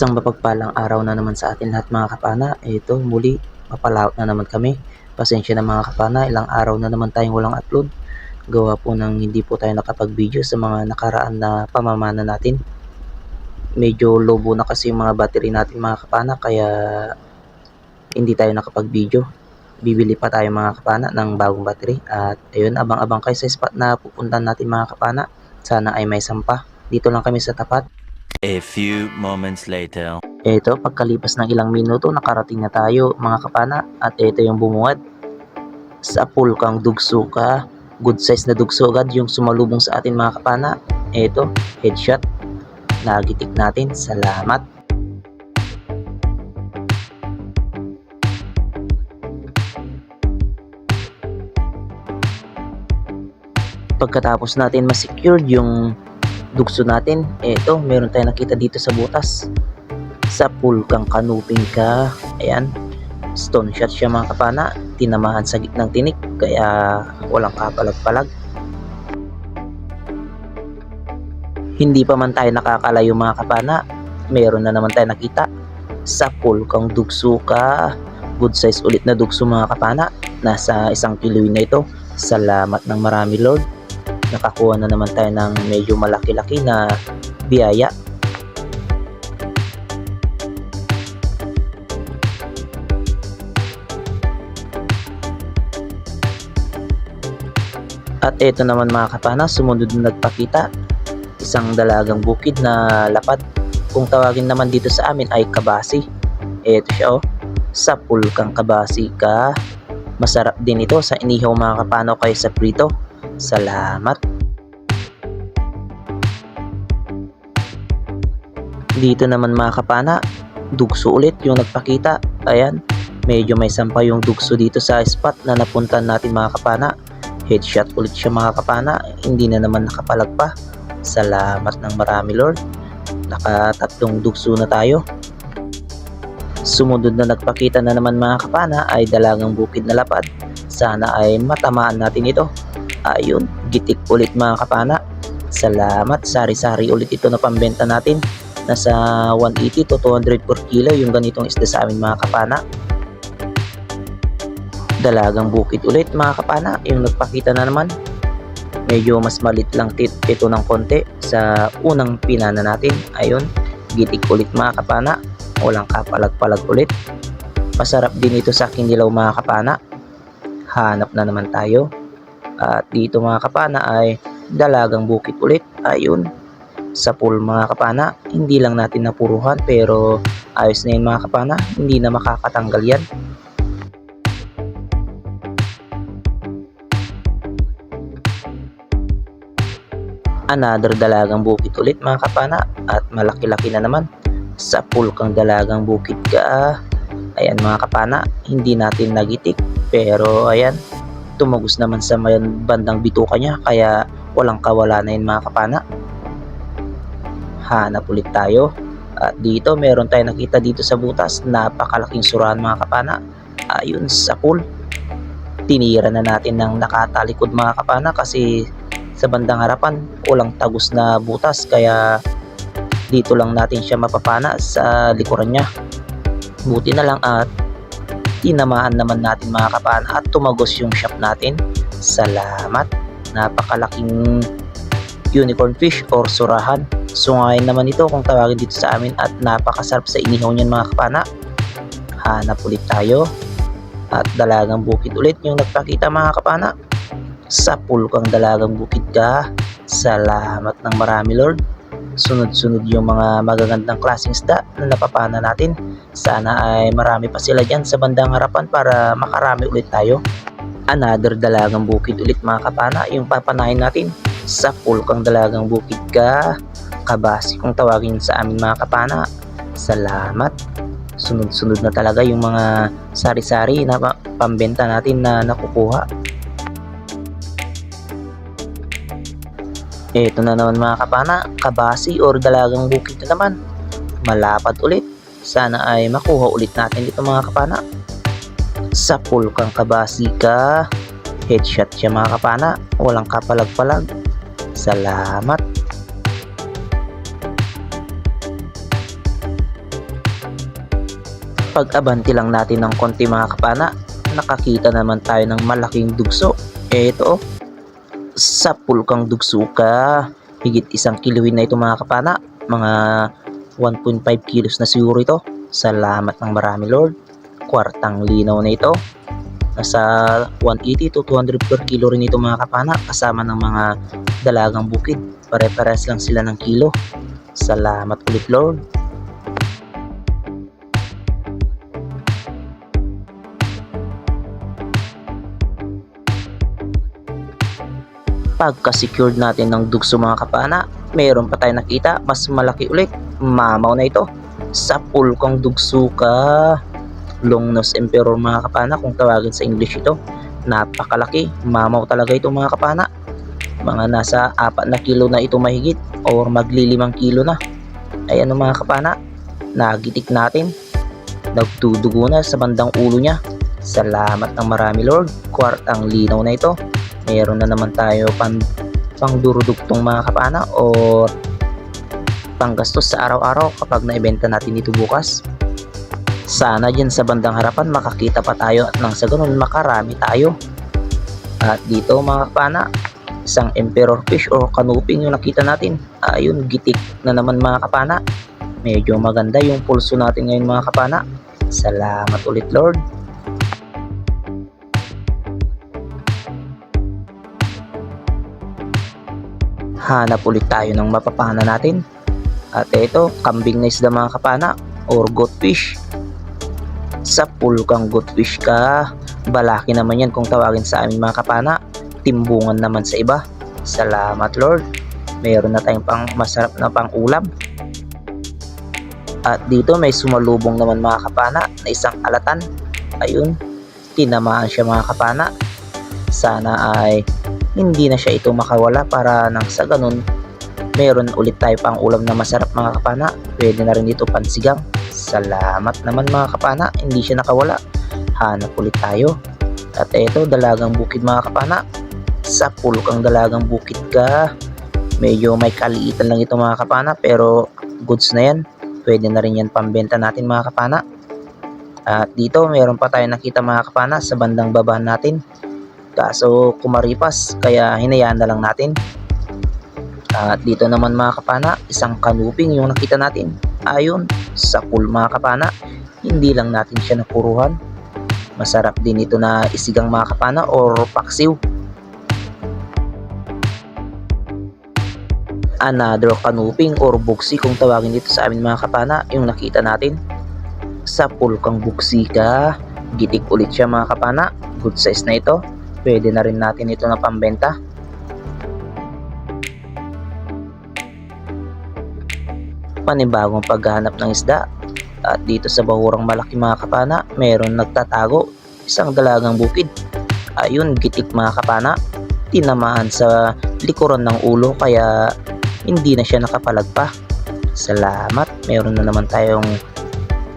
Isang mapagpalang araw na naman sa atin lahat mga kapana. Ito muli, mapalaot na naman kami. Pasensya na mga kapana, ilang araw na naman tayong walang upload. Gawa po ng hindi po tayo nakapag-video sa mga nakaraan na pamamana natin. Medyo lobo na kasi yung mga battery natin mga kapana, kaya hindi tayo nakapag-video. Bibili pa tayo mga kapana ng bagong battery. At ayun, abang-abang kayo sa spot na pupuntahan natin mga kapana. Sana ay may sampa. Dito lang kami sa tapat. A few moments later. Ito, pagkalipas ng ilang minuto, nakarating na tayo mga kapana. At ito yung bumungad. Sa pulkang dugso ka. Good size na dugso agad yung sumalubong sa atin mga kapana. Ito, headshot. Nagitik natin. Salamat. Pagkatapos natin ma-secured yung dugso natin, eto, meron tayong nakita dito sa butas. Sa pulkang kanuping ka. Ayan, stone shot siya mga kapana. Tinamahan sa gitnang tinik, kaya walang kapalag-palag. Hindi pa man tayo nakakalayo mga kapana, meron na naman tayo nakita. Sa pulkang dugso ka. Good size ulit na dugso mga kapana. Nasa 1 kilo na ito. Salamat ng marami Lord. Nakakuha na naman tayo ng medyo malaki-laki na biyaya. At ito naman mga kapana, sumunod na nagpakita. Isang dalagang bukid na lapad. Kung tawagin naman dito sa amin ay kabasi. Ito siya oh. Sa pulkang kabasi ka. Masarap din ito sa inihaw mga kapana kayo sa prito. Salamat. Dito naman mga kapana, dugso ulit yung nagpakita. Ayan, medyo may sampa yung dugso dito sa spot na napuntan natin mga kapana. Headshot ulit siya mga kapana. Hindi na naman nakapalag pa. Salamat ng marami Lord. Nakatatlong dugso na tayo. Sumunod na nagpakita na naman mga kapana ay dalagang bukid na lapad. Sana ay matamaan natin ito. Ayun, gitik ulit mga kapana. Salamat, sari-sari ulit ito na pambenta natin. Nasa 180 to 200 per kilo yung ganitong isda sa amin mga kapana. Dalagang bukid ulit mga kapana, yung nagpakita na naman. Medyo mas malit lang ito ng konti sa unang pinana natin. Ayun, gitik ulit mga kapana. Walang kapalag-palag ulit. Masarap din ito sa kinilaw mga kapana. Hanap na naman tayo. At dito mga kapana ay dalagang bukid ulit. Ayun, sa pool mga kapana. Hindi lang natin napuruhan pero ayos na yun mga kapana. Hindi na makakatanggal yan. Another dalagang bukid ulit mga kapana. At malaki-laki na naman. Sa pulkang dalagang bukid ka. Ayan mga kapana. Hindi natin nagitik. Pero ayan, tumagos naman sa bandang bituka niya, kaya walang kawala na yun mga kapana. Hanap ulit tayo. At dito meron tayo nakita dito sa butas. Napakalaking surahan mga kapana. Ayun sa pool. Tinira na natin ng nakatalikod mga kapana kasi sa bandang harapan walang tagos na butas, kaya dito lang natin siya mapapana sa likuran niya. Buti na lang at tinamaan naman natin mga kapana at tumagos yung shop natin. Salamat. Napakalaking unicorn fish or surahan. Sungayin naman ito kung tawagin dito sa amin at napakasarap sa inihaw niyan mga kapana. Hanap ulit tayo. At dalagang bukid ulit yung nagpakita mga kapana. Sa pulkang dalagang bukid ka. Salamat ng marami Lord. Sunod-sunod yung mga magagandang klaseng isda na napapana natin. Sana ay marami pa sila dyan sa bandang harapan para makarami ulit tayo. Another dalagang bukid ulit mga kapana yung papanahin natin. Sa pulkang dalagang bukid ka. Kabasi kung tawagin sa amin mga kapana. Salamat. Sunod-sunod na talaga yung mga sari-sari na pambenta natin na nakukuha. Ito na naman mga kapana, kabasi or dalagang bukid na naman. Malapad ulit. Sana ay makuha ulit natin dito mga kapana. Sa pulkang kabasi ka. Headshot siya mga kapana. Walang kapalag-palag. Salamat. Pag-abanti lang natin ng konti mga kapana, nakakita naman tayo ng malaking dugso. Ito, sa pulkang dugso ka. Higit 1 kiluhin na ito mga kapana. Mga 1.5 kilos na siguro ito. Salamat ng marami Lord. Kwartang linaw na ito. Nasa 180 to 200 per kilo rin ito mga kapana. Kasama ng mga dalagang bukid. Pare-pares lang sila ng kilo. Salamat ulit Lord. Pagka-secured natin ng dugso mga kapana, mayroon pa tayo nakita mas malaki ulit. Mamaw na ito. Sa pulkang dugso ka. Longnose Emperor mga kapana kung tawagin sa English ito. Napakalaki. Mamaw talaga ito mga kapana. Mga nasa 4 na kilo na ito mahigit or magli 5 kilo na. Ayan mga kapana. Nagitik natin. Nagtudugo na sa bandang ulo niya. Salamat ng marami Lord. Kwartang linaw na ito. Meron na naman tayo pang durudugtong mga kapana o panggastos sa araw-araw kapag naibenta natin ito bukas. Sana dyan sa bandang harapan makakita pa tayo at nang sa ganun makarami tayo. At dito mga kapana, isang emperor fish o kanuping yung nakita natin. Ayun, gitik na naman mga kapana. Medyo maganda yung pulso natin ngayon mga kapana. Salamat ulit Lord. Hanap ulit tayo ng mapapana natin. At ito, kambing na isda mga kapana or goatfish. Sa pulkang goatfish ka. Balaki naman yan kung tawagin sa amin mga kapana. Timbungan naman sa iba. Salamat Lord. Meron na tayong pang masarap na pang ulam. At dito may sumalubong naman mga kapana na isang alatan. Ayun, tinamaan siya mga kapana. Sana ay hindi na siya ito makawala para nang sa ganun meron ulit tayo pang ulam na masarap mga kapana. Pwede na rin dito pansigang. Salamat naman mga kapana, hindi siya nakawala. Hanap ulit tayo. At eto, dalagang bukid mga kapana. Sa pulkang dalagang bukid ka. Medyo may kaliitan lang ito mga kapana pero goods na yan. Pwede na rin yan pambenta natin mga kapana. At dito meron pa tayo nakita mga kapana sa bandang baba natin. Kaso kumaripas kaya hinayaan na lang natin. At dito naman mga kapana, isang kanuping yung nakita natin. Ayun, sa pool mga kapana. Hindi lang natin siya napuruhan. Masarap din ito na isigang mga kapana or paksiw. Another kanuping or buksi kung tawagin dito sa amin mga kapana yung nakita natin. Sa pulkang buksi ka. Gitik ulit siya mga kapana. Good size na ito. Pwede na rin natin ito na pambenta. Panibagong paghahanap ng isda. At dito sa bahurang malaki mga kapana, meron nagtatago. Isang dalagang bukid. Ayun, gitik mga kapana. Tinamaan sa likuran ng ulo kaya hindi na siya nakapalag pa. Salamat. Meron na naman tayong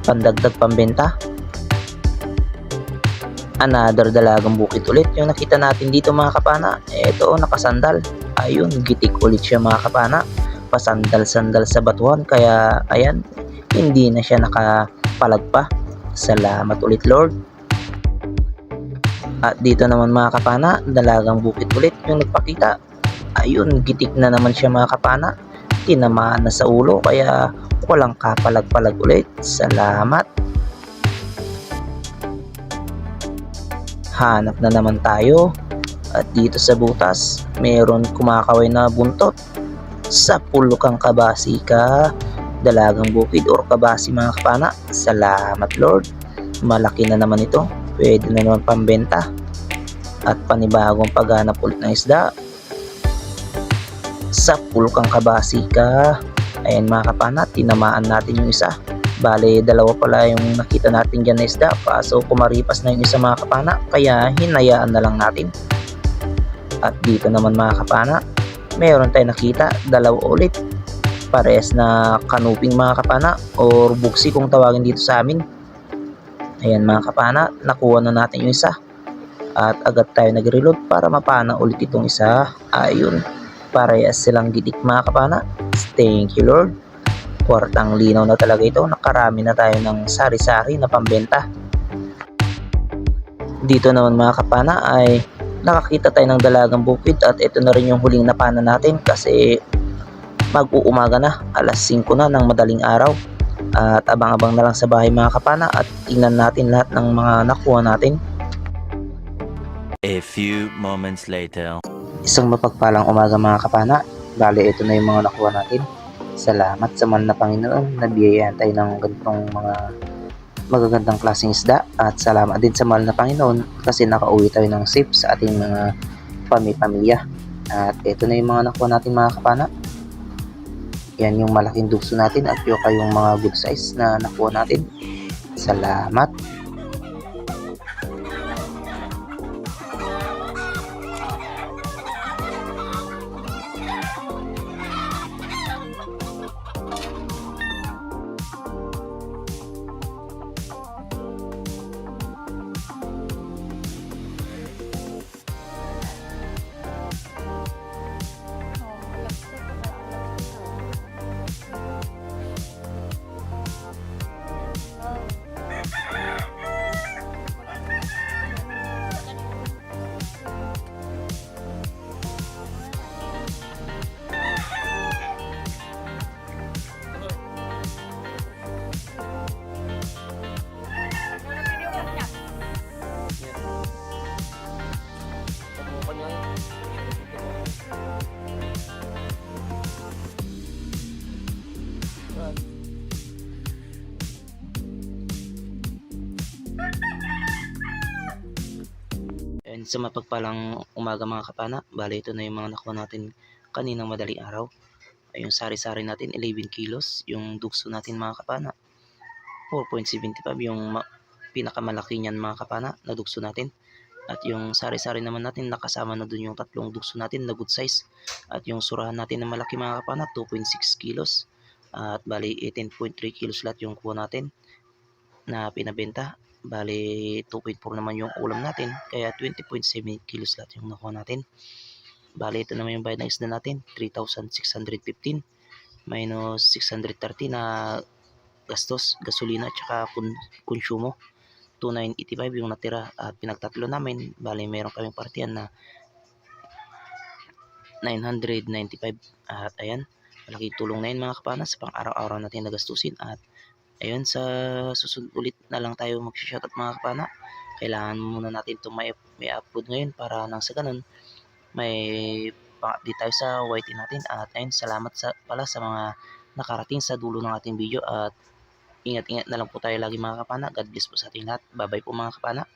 pandagdag pambenta. Another dalagang bukid ulit yung nakita natin dito mga kapana. Eto, nakasandal. Ayun, gitik ulit siya mga kapana. Pasandal-sandal sa batuhan kaya ayan, hindi na siya nakapalag pa. Salamat ulit Lord. At dito naman mga kapana, dalagang bukid ulit yung nagpakita. Ayun, gitik na naman siya mga kapana. Tinamaan na sa ulo kaya walang kapalag-palag ulit. Salamat. Hanap na naman tayo. At dito sa butas, meron kumakaway na buntot. Sa pulkang kabasi ka. Dalagang bukid or kabasi mga kapana. Salamat Lord. Malaki na naman ito. Pwede na naman pambenta. At panibagong paghanap ulit ng isda. Sa pulkang kabasi ka. Ayan mga kapana, tinamaan natin yung isa. Bale, dalawa pala yung nakita natin dyan na isda. Kaso kumaripas na yung isa mga kapana. Kaya hinayaan na lang natin. At dito naman mga kapana, meron tayong nakita, dalawa ulit. Parehas na kanuping mga kapana or buksi kung tawagin dito sa amin. Ayan mga kapana, nakuha na natin yung isa. At agad tayo nag-reload para mapana ulit itong isa. Ayun, parehas silang gitik mga kapana. Thank you Lord. Kwartang linaw na talaga ito, nakarami na tayo ng sari-sari na pambenta. Dito naman mga kapana ay nakakita tayo ng dalagang bukid at ito na rin yung huling napana natin kasi mag-uumaga na, alas 5 na ng madaling araw. At abang-abang na lang sa bahay mga kapana at tingnan natin lahat ng mga nakuha natin. A few moments later. Isang mapagpalang umaga mga kapana. Bale, ito na yung mga nakuha natin. Salamat sa mahal na Panginoon na biyayaan tayo ng ganitong mga magagandang klaseng isda. At salamat din sa mahal na Panginoon kasi nakauwi tayo ng safe sa ating mga pamilya. At ito na yung mga nakuha natin mga kapana. Yan yung malaking dugso natin at yung kayong mga good size na nakuha natin. Salamat. And sa mapagpalang umaga mga kapana, bale ito na yung mga nakuha natin kaninang madaling araw. Yung sari-sari natin 11 kilos, yung dugso natin mga kapana 4.75 yung pinakamalaki niyan mga kapana na dugso natin. At yung sari-sari naman natin nakasama na dun yung tatlong dugso natin na good size. At yung surahan natin na malaki mga kapana 2.6 kilos. At bali 18.3 kilos lahat yung kuha natin na pinabenta. Bali 2.4 naman yung ulam natin kaya 20.7 kilos lahat yung nakuha natin. Bali ito naman yung bayad ng isda natin 3,615 minus 630 na gastos, gasolina at saka konsumo 2,985 yung natira at pinagtatlo namin. Bali meron kaming partiyan na 995 at ayan, malaking tulong na yun mga kapana sa pang araw-araw natin na gastusin. At ayun, sa susunod ulit na lang tayo mag-shoutout mga kapana. Kailangan muna natin itong may upload ngayon para nang sa ganun may pang-update tayo sa YT natin. At ayun, salamat pala sa mga nakarating sa dulo ng ating video at ingat-ingat na lang po tayo lagi mga kapana. God bless po sa ating lahat. Bye bye po mga kapana.